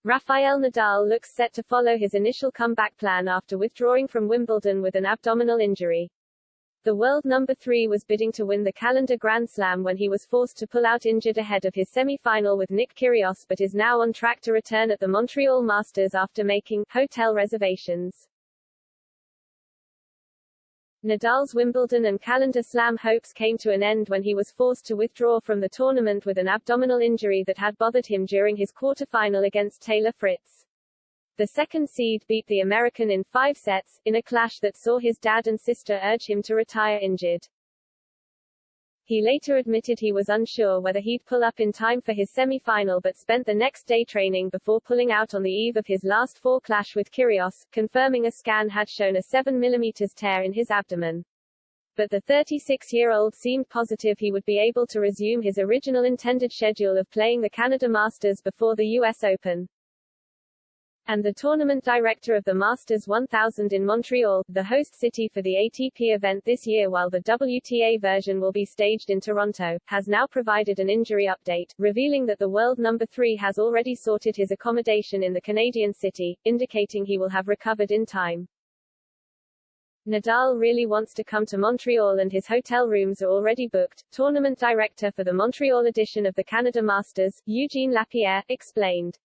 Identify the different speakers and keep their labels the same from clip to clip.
Speaker 1: Rafael Nadal looks set to follow his initial comeback plan after withdrawing from Wimbledon with an abdominal injury. The world number 3 was bidding to win the calendar Grand Slam when he was forced to pull out injured ahead of his semi-final with Nick Kyrgios, but is now on track to return at the Montreal Masters after making hotel reservations. Nadal's Wimbledon and calendar Slam hopes came to an end when he was forced to withdraw from the tournament with an abdominal injury that had bothered him during his quarter-final against Taylor Fritz. The second seed beat the American in 5 sets, in a clash that saw his dad and sister urge him to retire injured. He later admitted he was unsure whether he'd pull up in time for his semi-final but spent the next day training before pulling out on the eve of his last 4 clash with Kyrgios, confirming a scan had shown a 7 mm tear in his abdomen. But the 36-year-old seemed positive he would be able to resume his original intended schedule of playing the Canada Masters before the US Open. And the tournament director of the Masters 1000 in Montreal, the host city for the ATP event this year while the WTA version will be staged in Toronto, has now provided an injury update, revealing that the world number 3 has already sorted his accommodation in the Canadian city, indicating he will have recovered in time. Nadal really wants to come to Montreal and his hotel rooms are already booked, tournament director for the Montreal edition of the Canada Masters, Eugene Lapierre, explained.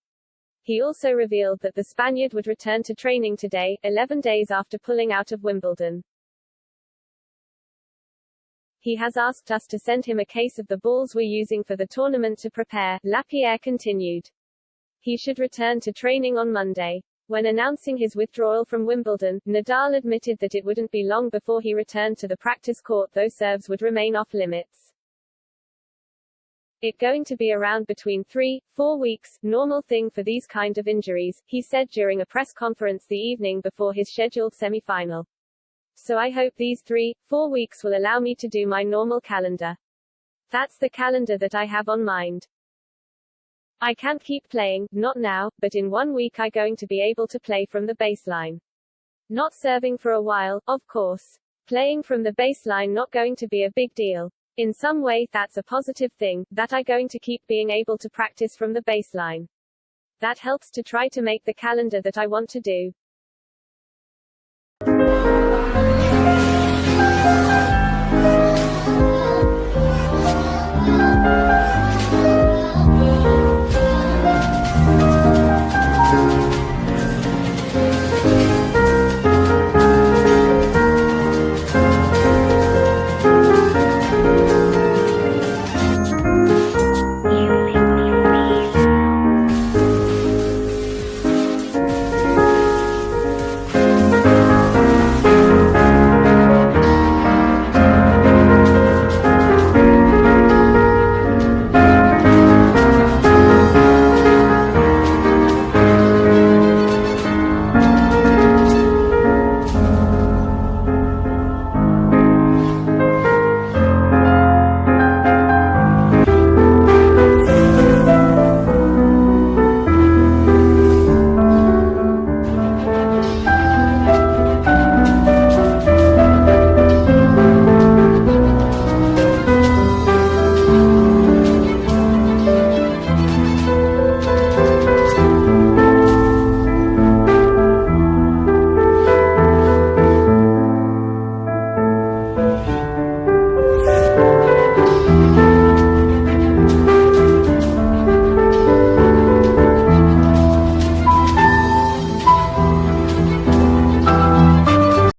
Speaker 1: He also revealed that the Spaniard would return to training today, 11 days after pulling out of Wimbledon. He has asked us to send him a case of the balls we're using for the tournament to prepare, Lapierre continued. He should return to training on Monday. When announcing his withdrawal from Wimbledon, Nadal admitted that it wouldn't be long before he returned to the practice court though serves would remain off limits. It's going to be around between 3-4 weeks, normal thing for these kind of injuries, he said during a press conference the evening before his scheduled semi-final. So I hope these 3-4 weeks will allow me to do my normal calendar. That's the calendar that I have on mind. I can't keep playing, not now, but in 1 week I'm going to be able to play from the baseline. Not serving for a while, of course. Playing from the baseline not going to be a big deal. In some way, that's a positive thing, that I'm going to keep being able to practice from the baseline. That helps to try to make the calendar that I want to do.